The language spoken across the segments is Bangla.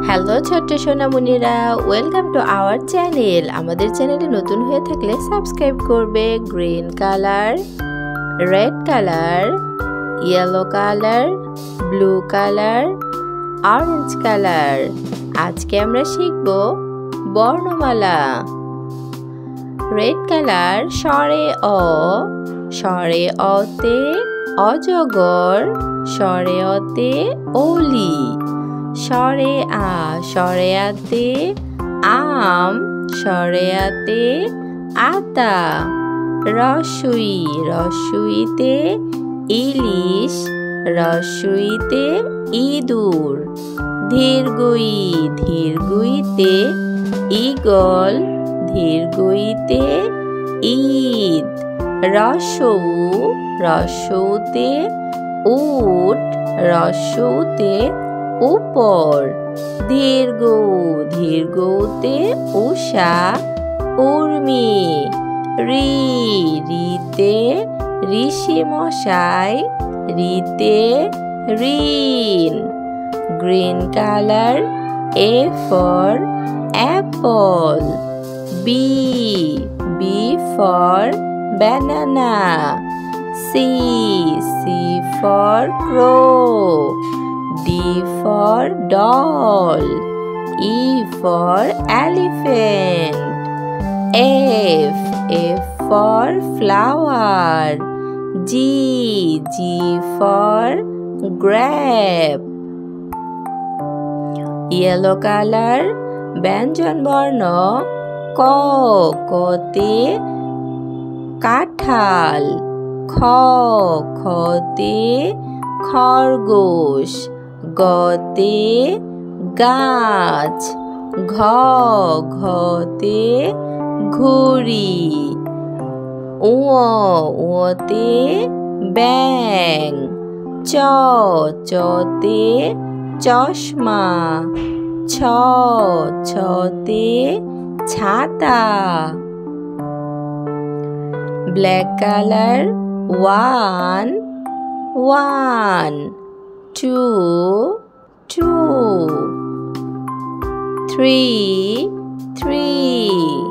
হ্যালো ছোট্ট সোনামণিরা, ওয়েলকাম টু আওয়ার চ্যানেল। আমাদের চ্যানেলে নতুন হয়ে থাকলে সাবস্ক্রাইব করবে। Green colour, red colour, yellow colour, blue colour, orange colour. আজকে আমরা শিখব বর্ণমালা। রেড কালার স্বরে অ, স্বরে অতে অজগর, স্বরে অতে অলি। স্বরে আ, স্বরে আতে আম, স্বরে আতে আতা। রস্বই, রস্বইতে ইলিশ, রস্বইতে ইঁদুর। দীর্ঘই, দীর্ঘইতে ঈগল, দীর্ঘইতে ঈদ। রস্বউ, রস্বউতে উট, রস্বউতে উপর। দীর্ঘ, দীর্ঘতে উষা, উর্মি। রি, রিতে ঋষি মশাই, রিতে ঋণ। Green colour, A for apple. B, B for banana. C, C for crow. D for doll. E for elephant. F, F for flower. G, G for grape. Yellow color, ব্যঞ্জন বর্ণ ক, কতে কাঁঠাল। খ, খতে খরগোশ, গতে গাছ। ঘ, ঘতে ঘুড়ি। উ, উতে ব্যাঙ। চ, চতে চশমা। ছ, ছতে ছাতা। Black color, 1, 1, 2, 2, 3, 3,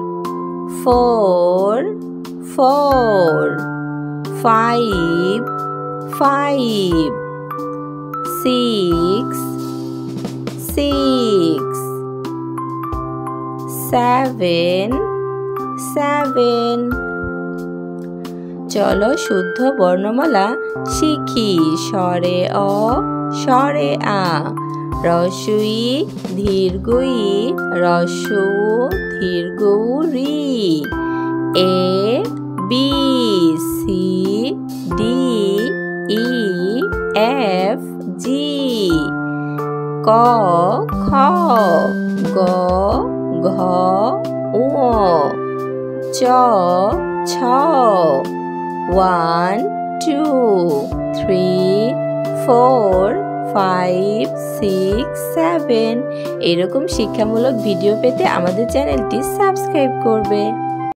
4, 4, 5, 5, 6, 6, 7, 7। চলো শুদ্ধ বর্ণমালা শিখি। স্বরে অ, স্বরে আ, রস্বই দীর্ঘই, রস্বউ দীর্ঘউ রি। এ, বি, সি, ডি, ই, এফ, জি। ক, খ, গ, ঘ, ঙ। চ, ছ। 1, 2, 3, 4, 5, 6, 7। এরকম শিক্ষামূলক ভিডিও পেতে আমাদের চ্যানেলটি সাবস্ক্রাইব করবে।